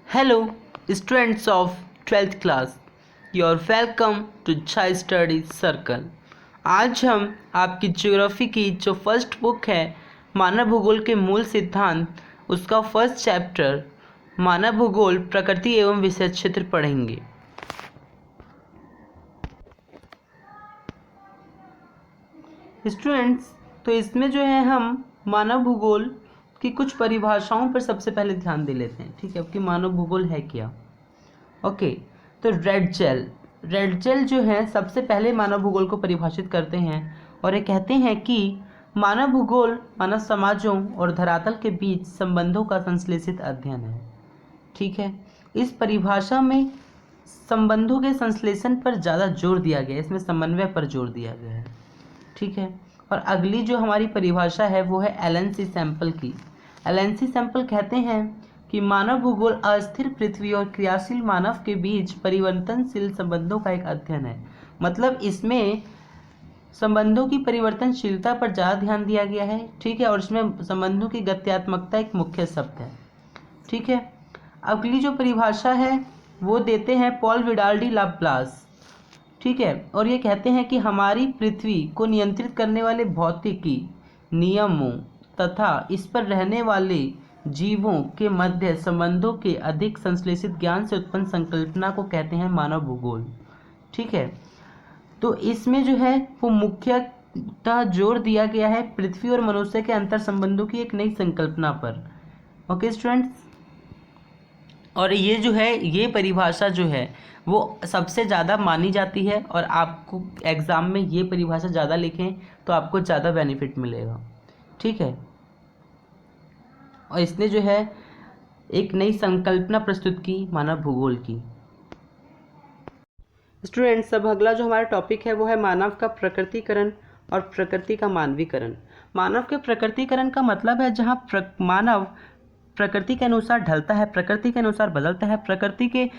Hello, students of 12th class. You're welcome to Chai Study Circle. आज हम आपकी geography की जो फर्स्ट बुक है मानव भूगोल के मूल सिद्धांत उसका फर्स्ट चैप्टर मानव भूगोल प्रकृति एवं विषय क्षेत्र पढ़ेंगे। स्टूडेंट्स, तो इसमें जो है हम मानव भूगोल की कुछ परिभाषाओं पर सबसे पहले ध्यान दे लेते हैं। ठीक है, कि मानव भूगोल है क्या। ओके, तो रेड जेल जो है सबसे पहले मानव भूगोल को परिभाषित करते हैं और ये कहते हैं कि मानव भूगोल मानव समाजों और धरातल के बीच संबंधों का संश्लेषित अध्ययन है। ठीक है, इस परिभाषा में संबंधों के संश्लेषण पर ज़्यादा जोर दिया गया है, इसमें समन्वय पर जोर दिया गया है। ठीक है, और अगली जो हमारी परिभाषा है वो है एलन सी सैंपल की। एलन सी सैंपल कहते हैं कि मानव भूगोल अस्थिर पृथ्वी और क्रियाशील मानव के बीच परिवर्तनशील संबंधों का एक अध्ययन है। मतलब इसमें संबंधों की परिवर्तनशीलता पर ज़्यादा ध्यान दिया गया है। ठीक है, और इसमें संबंधों की गत्यात्मकता एक मुख्य शब्द है। ठीक है, अगली जो परिभाषा है वो देते हैं पॉल विडाल डी लाप्लास। ठीक है, और ये कहते हैं कि हमारी पृथ्वी को नियंत्रित करने वाले भौतिकी नियमों तथा इस पर रहने वाले जीवों के मध्य संबंधों के अधिक संश्लेषित ज्ञान से उत्पन्न संकल्पना को कहते हैं मानव भूगोल। ठीक है, तो इसमें जो है वो मुख्यतः जोर दिया गया है पृथ्वी और मनुष्य के अंतर संबंधों की एक नई संकल्पना पर। ओके स्टूडेंट्स, और ये जो है ये परिभाषा जो है वो सबसे ज़्यादा मानी जाती है और आपको एग्ज़ाम में ये परिभाषा ज़्यादा लिखें तो आपको ज़्यादा बेनिफिट मिलेगा। ठीक है, और इसने जो है एक नई संकल्पना प्रस्तुत की मानव भूगोल की। स्टूडेंट्स, अब अगला जो हमारा टॉपिक है वो है मानव का प्रकृतिकरण और प्रकृति का मानवीकरण। मानव के प्रकृतिकरण का मतलब है जहाँ मानव प्रकृति के अनुसार ढलता है, प्रकृति के अनुसार बदलता है, प्रकृति के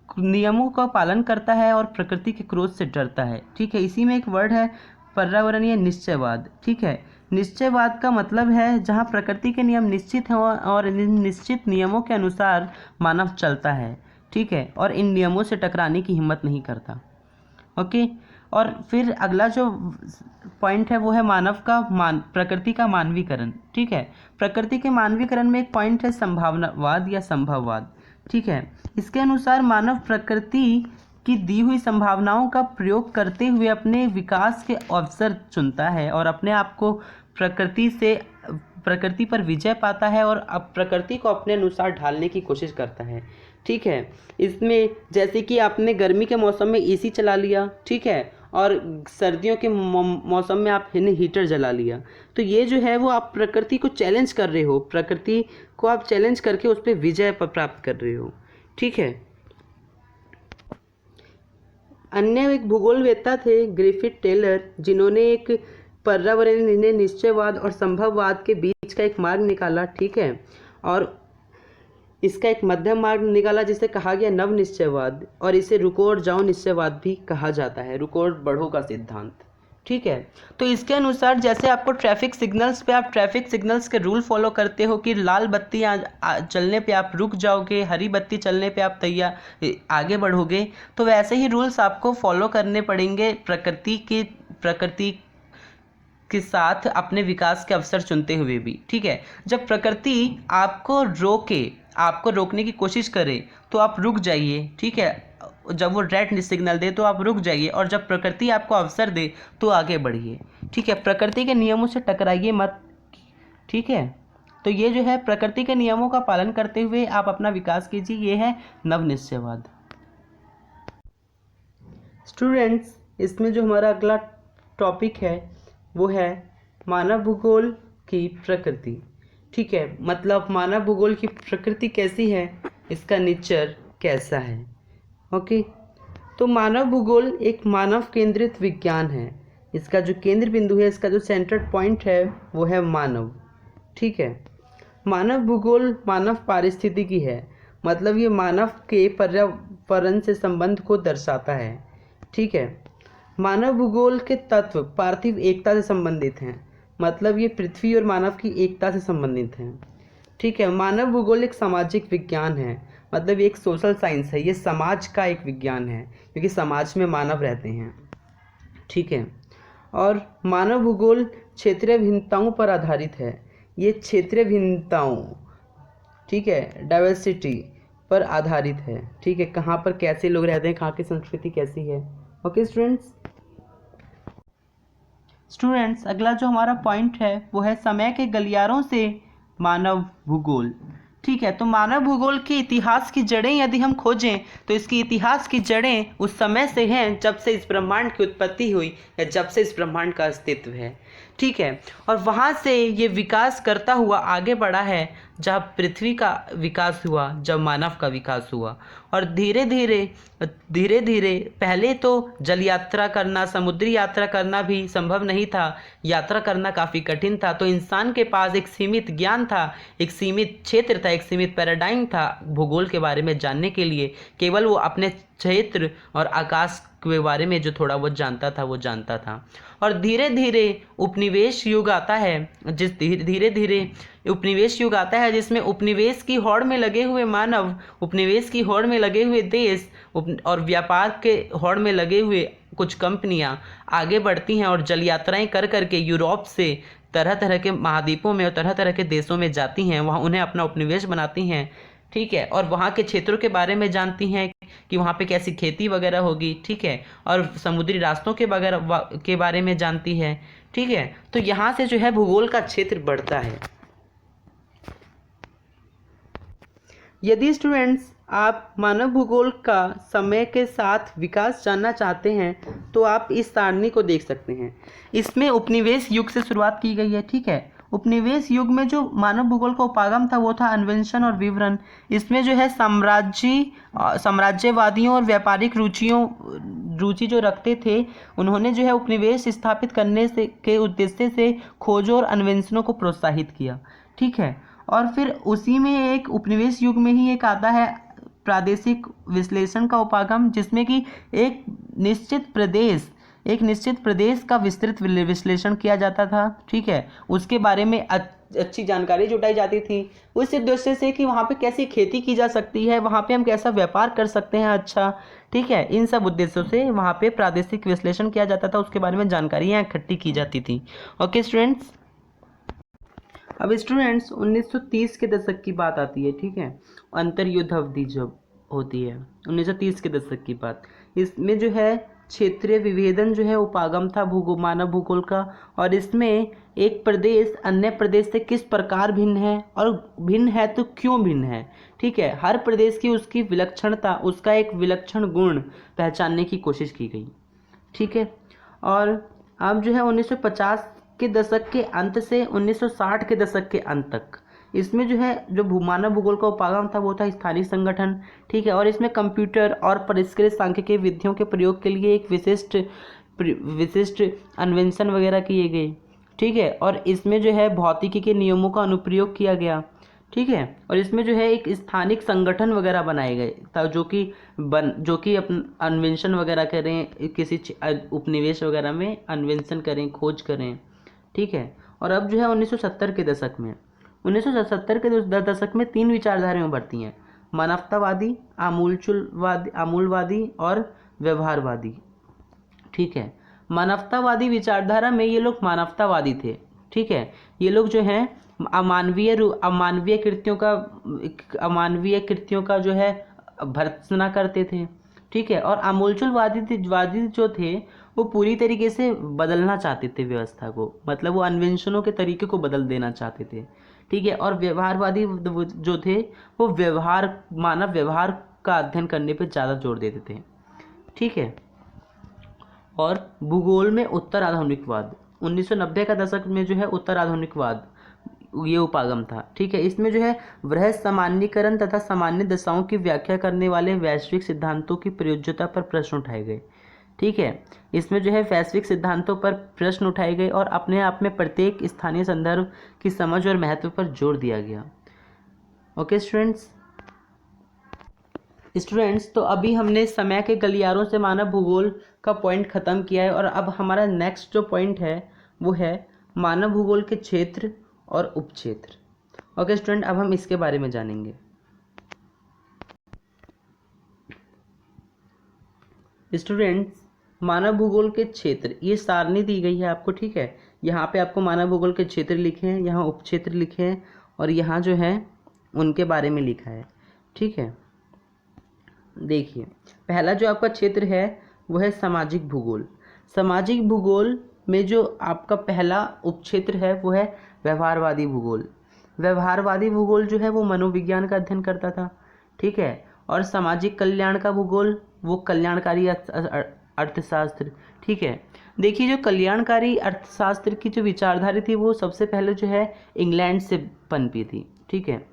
नियमों का पालन करता है और प्रकृति के क्रोध से डरता है। ठीक है, इसी में एक वर्ड है पर्यावरणीय निश्चयवाद। ठीक है, निश्चयवाद का मतलब है जहाँ प्रकृति के नियम निश्चित हैं और इन निश्चित नियमों के अनुसार मानव चलता है। ठीक है, और इन नियमों से टकराने की हिम्मत नहीं करता। ओके, और फिर अगला जो पॉइंट है वो है मानव का प्रकृति का मानवीकरण। ठीक है, प्रकृति के मानवीकरण में एक पॉइंट है संभावनावाद या संभववाद। ठीक है, इसके अनुसार मानव प्रकृति की दी हुई संभावनाओं का प्रयोग करते हुए अपने विकास के अवसर चुनता है और अपने आप को प्रकृति पर विजय पाता है और अब प्रकृति को अपने अनुसार ढालने की कोशिश करता है। ठीक है, इसमें जैसे कि आपने गर्मी के मौसम में एसी चला लिया, ठीक है, और सर्दियों के मौसम में आप हीटर जला लिया, तो ये जो है वो आप प्रकृति को चैलेंज कर रहे हो, प्रकृति को आप चैलेंज करके उस पर विजय प्राप्त कर रहे हो। ठीक है, अन्य एक भूगोलवेत्ता थे ग्रिफिथ टेलर, जिन्होंने एक पर्यावरणीय निश्चयवाद और संभववाद के बीच का एक मार्ग निकाला। ठीक है, और इसका एक मध्यम मार्ग निकाला जिसे कहा गया नव निश्चयवाद, और इसे रुको और जाओ निश्चयवाद भी कहा जाता है, रुको और बढ़ो का सिद्धांत। ठीक है, तो इसके अनुसार जैसे आपको ट्रैफिक सिग्नल्स पे आप ट्रैफिक सिग्नल्स के रूल फॉलो करते हो कि लाल बत्ती चलने पे आप रुक जाओगे, हरी बत्ती चलने पे आप आगे बढ़ोगे, तो वैसे ही रूल्स आपको फॉलो करने पड़ेंगे प्रकृति के साथ अपने विकास के अवसर चुनते हुए भी। ठीक है, जब प्रकृति आपको रोकने की कोशिश करे तो आप रुक जाइए। ठीक है, जब वो रेड सिग्नल दे तो आप रुक जाइए, और जब प्रकृति आपको अवसर दे तो आगे बढ़िए। ठीक है, प्रकृति के नियमों से टकराइए मत। ठीक है, तो ये जो है प्रकृति के नियमों का पालन करते हुए आप अपना विकास कीजिए, ये है नव निश्चयवाद। स्टूडेंट्स, इसमें जो हमारा अगला टॉपिक है वो है मानव भूगोल की प्रकृति। ठीक है, मतलब मानव भूगोल की प्रकृति कैसी है, इसका नेचर कैसा है। ओके, तो मानव भूगोल एक मानव केंद्रित विज्ञान है। इसका जो केंद्र बिंदु है, इसका जो सेंटर पॉइंट है वो है मानव। ठीक है, मानव भूगोल मानव पारिस्थितिकी है, मतलब ये मानव के पर्यावरण से संबंध को दर्शाता है। ठीक है, मानव भूगोल के तत्व पार्थिव एकता से संबंधित हैं, मतलब ये पृथ्वी और मानव की एकता से संबंधित हैं। ठीक है, मानव भूगोल एक सामाजिक विज्ञान है, मतलब ये एक सोशल साइंस है, ये समाज का एक विज्ञान है, क्योंकि समाज में मानव रहते हैं, ठीक है। और मानव भूगोल क्षेत्रीय भिन्नताओं पर आधारित है, ये क्षेत्रीय भिन्नताओं, ठीक है, डाइवर्सिटी पर आधारित है, ठीक है, कहाँ पर कैसे लोग रहते हैं, कहाँ की संस्कृति कैसी है। ओके स्टूडेंट्स, अगला जो हमारा पॉइंट है वो है समय के गलियारों से मानव भूगोल, ठीक है। तो मानव भूगोल के इतिहास की जड़ें यदि हम खोजें तो इसकी इतिहास की जड़ें उस समय से हैं जब से इस ब्रह्मांड की उत्पत्ति हुई या जब से इस ब्रह्मांड का अस्तित्व है, ठीक है। और वहाँ से ये विकास करता हुआ आगे बढ़ा है, जब पृथ्वी का विकास हुआ, जब मानव का विकास हुआ, और धीरे धीरे पहले तो जल यात्रा करना, समुद्री यात्रा करना भी संभव नहीं था, यात्रा करना काफ़ी कठिन था। तो इंसान के पास एक सीमित ज्ञान था, एक सीमित क्षेत्र था, एक सीमित पैराडाइम था भूगोल के बारे में जानने के लिए। केवल वो अपने क्षेत्र और आकाश के बारे में जो थोड़ा बहुत जानता था वो जानता था। और धीरे धीरे उपनिवेश युग आता है, धीरे धीरे उपनिवेश युग आता है, जिसमें उपनिवेश की होड़ में लगे हुए मानव, उपनिवेश की होड़ में लगे हुए देश और व्यापार के होड़ में लगे हुए कुछ कंपनियां आगे बढ़ती हैं और जल यात्राएं कर करके यूरोप से तरह तरह के महाद्वीपों में और तरह तरह के देशों में जाती हैं, वहाँ उन्हें अपना उपनिवेश बनाती हैं, ठीक है। और वहाँ के क्षेत्रों के बारे में जानती हैं कि वहाँ पे कैसी खेती वगैरह होगी, ठीक है। और समुद्री रास्तों के बारे में जानती है, ठीक है। तो यहाँ से जो है भूगोल का क्षेत्र बढ़ता है। यदि स्टूडेंट्स आप मानव भूगोल का समय के साथ विकास जानना चाहते हैं तो आप इस सारणी को देख सकते हैं। इसमें उपनिवेश युग से शुरुआत की गई है, ठीक है। उपनिवेश युग में जो मानव भूगोल का उपागम था वो था अन्वेषण और विवरण। इसमें जो है साम्राज्यवादियों और व्यापारिक रुचि जो रखते थे, उन्होंने जो है उपनिवेश स्थापित करने के उद्देश्य से खोजों और अन्वेषणों को प्रोत्साहित किया, ठीक है। और फिर उसी में एक उपनिवेश युग में ही एक आता है प्रादेशिक विश्लेषण का उपागम, जिसमें कि एक निश्चित प्रदेश का विस्तृत विश्लेषण किया जाता था, ठीक है। उसके बारे में अच्छी जानकारी जुटाई जाती थी उस उद्देश्य से कि वहाँ पे कैसी खेती की जा सकती है, वहाँ पे हम कैसा व्यापार कर सकते हैं, अच्छा, ठीक है। इन सब उद्देश्यों से वहाँ पे प्रादेशिक विश्लेषण किया जाता था, उसके बारे में जानकारियाँ इकट्ठी की जाती थी। ओके स्टूडेंट्स, अब स्टूडेंट्स 1930 के दशक की बात आती है, ठीक है। अंतर्युद्ध अवधि जब होती है 1930 के दशक की बात, इसमें जो है क्षेत्रीय विभेदन जो है उपागम था मानव भूगोल का। और इसमें एक प्रदेश अन्य प्रदेश से किस प्रकार भिन्न है, और भिन्न है तो क्यों भिन्न है, ठीक है। हर प्रदेश की उसकी विलक्षणता, उसका एक विलक्षण गुण पहचानने की कोशिश की गई, ठीक है। और अब जो है 1950 के दशक के अंत से 1960 के दशक के अंत तक इसमें जो है जो मानव भूगोल का उपागम था वो था स्थानीय संगठन, ठीक है। और इसमें कंप्यूटर और परिष्कृत सांख्यिकीय विधियों के प्रयोग के लिए एक विशिष्ट अन्वेषण वगैरह किए गए, ठीक है। और इसमें जो है भौतिकी के नियमों का अनुप्रयोग किया गया, ठीक है। और इसमें जो है एक स्थानिक संगठन वगैरह बनाए गए था जो कि अन्वेषण वगैरह करें, किसी उपनिवेश वगैरह में अन्वेषण करें, खोज करें, ठीक है। और अब जो है 1970 के दशक में 1970 के दशक में 3 विचारधाराएं उभरती हैं, मानवतावादी, आमूलवादी और व्यवहारवादी, ठीक है। मानवतावादी विचारधारा में ये लोग मानवतावादी थे, ठीक है। ये लोग जो हैं अमानवीय कृत्यों का जो है भर्त्सना करते थे, ठीक है। और आमूलचूलवादी जो थे वो पूरी तरीके से बदलना चाहते थे व्यवस्था को, मतलब वो अन्वेषणों के तरीके को बदल देना चाहते थे, ठीक है। और व्यवहारवादी जो थे वो मानव व्यवहार का अध्ययन करने पर ज़्यादा जोर देते थे, ठीक है। और भूगोल में उत्तर आधुनिकवाद 1990 का दशक में जो है उत्तर आधुनिकवाद ये उपागम था, ठीक है। इसमें जो है वृहत सामान्यीकरण तथा सामान्य दशाओं की व्याख्या करने वाले वैश्विक सिद्धांतों की प्रयोज्यता पर प्रश्न उठाए गए, ठीक है। इसमें जो है वैश्विक सिद्धांतों पर प्रश्न उठाए गए और अपने आप में प्रत्येक स्थानीय संदर्भ की समझ और महत्व पर जोर दिया गया। ओके स्टूडेंट्स, तो अभी हमने समय के गलियारों से मानव भूगोल का पॉइंट ख़त्म किया है, और अब हमारा नेक्स्ट जो पॉइंट है वो है मानव भूगोल के क्षेत्र और उपक्षेत्र। ओके स्टूडेंट, अब हम इसके बारे में जानेंगे। स्टूडेंट्स, मानव भूगोल के क्षेत्र, ये सारणी दी गई है आपको, ठीक है। यहाँ पे आपको मानव भूगोल के क्षेत्र लिखे हैं, यहाँ उपक्षेत्र लिखे हैं, और यहाँ जो है उनके बारे में लिखा है, ठीक है। देखिए, पहला जो आपका क्षेत्र है वो है सामाजिक भूगोल। सामाजिक भूगोल में जो आपका पहला उपक्षेत्र है वो है व्यवहारवादी भूगोल। व्यवहारवादी भूगोल जो है वो मनोविज्ञान का अध्ययन करता था, ठीक है। और सामाजिक कल्याण का भूगोल वो कल्याणकारी अर्थशास्त्र, ठीक है। देखिए, जो कल्याणकारी अर्थशास्त्र की जो विचारधारा थी वो सबसे पहले जो है इंग्लैंड से पनपी थी, ठीक है।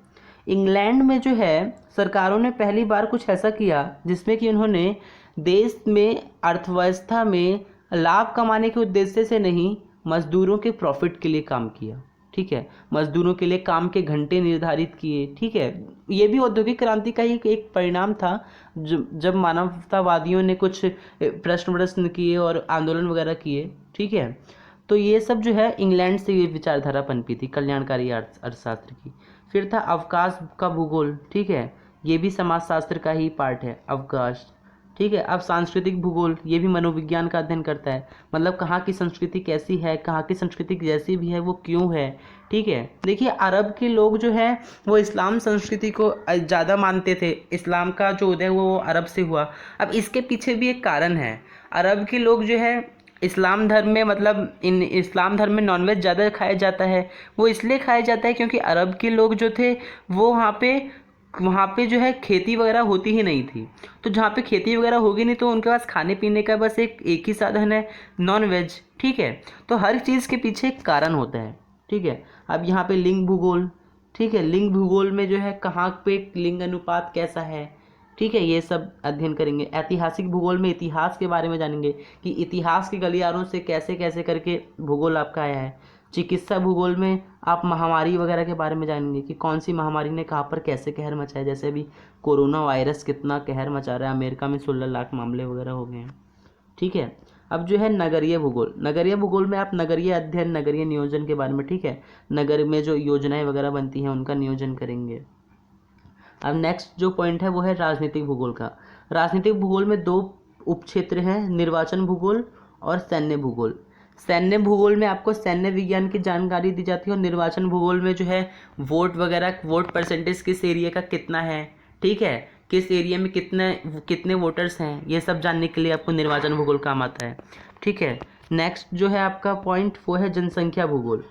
इंग्लैंड में जो है सरकारों ने पहली बार कुछ ऐसा किया जिसमें कि उन्होंने देश में अर्थव्यवस्था में लाभ कमाने के उद्देश्य से नहीं, मजदूरों के प्रॉफिट के लिए काम किया, ठीक है। मजदूरों के लिए काम के घंटे निर्धारित किए, ठीक है। ये भी औद्योगिक क्रांति का ही एक परिणाम था, जब मानवतावादियों ने कुछ प्रश्न किए और आंदोलन वगैरह किए, ठीक है। तो ये सब जो है इंग्लैंड से ये विचारधारा पनपी थी कल्याणकारी अर्थशास्त्र की। फिर था अवकाश का भूगोल, ठीक है। ये भी समाजशास्त्र का ही पार्ट है, अवकाश, ठीक है। अब सांस्कृतिक भूगोल, ये भी मनोविज्ञान का अध्ययन करता है, मतलब कहाँ की संस्कृति कैसी है, कहाँ की संस्कृति जैसी भी है वो क्यों है, ठीक है। देखिए, अरब के लोग जो है वो इस्लाम संस्कृति को ज़्यादा मानते थे। इस्लाम का जो उदय हुआ वो अरब से हुआ। अब इसके पीछे भी एक कारण है। अरब के लोग जो है इस्लाम धर्म में, मतलब इन इस्लाम धर्म में नॉनवेज ज़्यादा खाया जाता है। वो इसलिए खाया जाता है क्योंकि अरब के लोग जो थे वो वहाँ पे जो है खेती वगैरह होती ही नहीं थी। तो जहाँ पे खेती वगैरह होगी नहीं तो उनके पास खाने पीने का बस एक ही साधन है, नॉन वेज, ठीक है। तो हर चीज़ के पीछे एक कारण होता है, ठीक है। अब यहाँ पे लिंग भूगोल, ठीक है। लिंग भूगोल में जो है कहाँ पे लिंग अनुपात कैसा है, ठीक है, ये सब अध्ययन करेंगे। ऐतिहासिक भूगोल में इतिहास के बारे में जानेंगे कि इतिहास के गलियारों से कैसे कैसे करके भूगोल आपका आया है। चिकित्सा भूगोल में आप महामारी वगैरह के बारे में जानेंगे कि कौन सी महामारी ने कहाँ पर कैसे कहर मचाया। जैसे अभी कोरोना वायरस कितना कहर मचा रहा है, अमेरिका में 16 लाख मामले वगैरह हो गए हैं, ठीक है। अब जो है नगरीय भूगोल, नगरीय भूगोल में आप नगरीय अध्ययन, नगरीय नियोजन के बारे में, ठीक है, नगर में जो योजनाएं वगैरह बनती हैं उनका नियोजन करेंगे। अब नेक्स्ट जो पॉइंट है वो है राजनीतिक भूगोल का। राजनीतिक भूगोल में 2 उपक्षेत्र हैं, निर्वाचन भूगोल और सैन्य भूगोल। सैन्य भूगोल में आपको सैन्य विज्ञान की जानकारी दी जाती है, और निर्वाचन भूगोल में जो है वोट वगैरह, वोट परसेंटेज किस एरिया का कितना है, ठीक है, किस एरिया में कितने वोटर्स हैं, ये सब जानने के लिए आपको निर्वाचन भूगोल काम आता है, ठीक है। नेक्स्ट जो है आपका पॉइंट वो है जनसंख्या भूगोल,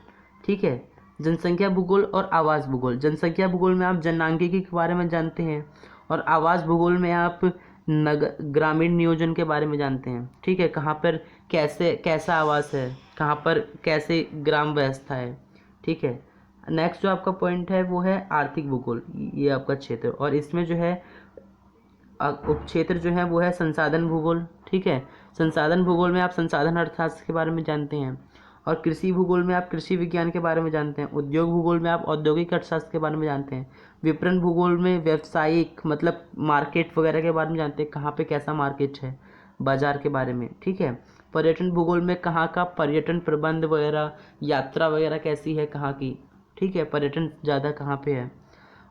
ठीक है। जनसंख्या भूगोल और आवास भूगोल। जनसंख्या भूगोल में आप जनांगीकी के बारे में जानते हैं, और आवास भूगोल में आप ग्रामीण नियोजन के बारे में जानते हैं, ठीक है। कहाँ पर कैसा आवास है, कहाँ पर कैसे ग्राम व्यवस्था है, ठीक है। नेक्स्ट जो आपका पॉइंट है वो है आर्थिक भूगोल, ये आपका क्षेत्र, और इसमें जो है उपक्षेत्र जो है वो है संसाधन भूगोल, ठीक है। संसाधन भूगोल में आप संसाधन अर्थशास्त्र के बारे में जानते हैं, और कृषि भूगोल में आप कृषि विज्ञान के बारे में जानते हैं। उद्योग भूगोल में आप औद्योगिक अर्थशास्त्र के बारे में जानते हैं। विपणन भूगोल में व्यावसायिक, मतलब मार्केट वगैरह के बारे में जानते हैं, कहाँ पे कैसा मार्केट है, बाजार के बारे में, ठीक है। पर्यटन भूगोल में कहाँ का पर्यटन प्रबंध वगैरह, यात्रा वगैरह कैसी है कहाँ की, ठीक है, पर्यटन ज़्यादा कहाँ पे है।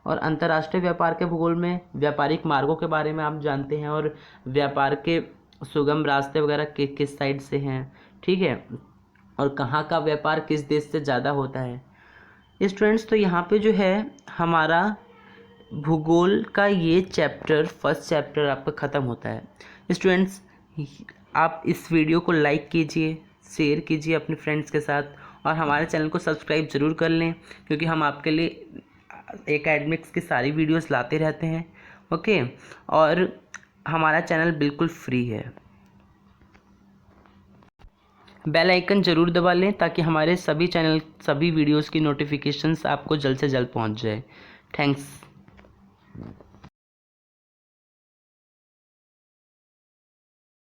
और अंतर्राष्ट्रीय व्यापार के भूगोल में व्यापारिक मार्गों के बारे में आप जानते हैं, और व्यापार के सुगम रास्ते वगैरह किस साइड से हैं, ठीक है, और कहाँ का व्यापार किस देश से ज़्यादा होता है। स्टूडेंट्स, तो यहाँ पे जो है हमारा भूगोल का ये चैप्टर, फर्स्ट चैप्टर आपका ख़त्म होता है। स्टूडेंट्स, आप इस वीडियो को लाइक कीजिए, शेयर कीजिए अपने फ्रेंड्स के साथ, और हमारे चैनल को सब्सक्राइब ज़रूर कर लें, क्योंकि हम आपके लिए एकेडमिक्स की सारी वीडियोस लाते रहते हैं, ओके। और हमारा चैनल बिल्कुल फ्री है। बेल आइकन ज़रूर दबा लें ताकि हमारे सभी वीडियोस की नोटिफिकेशंस आपको जल्द से जल्द पहुंच जाए। थैंक्स।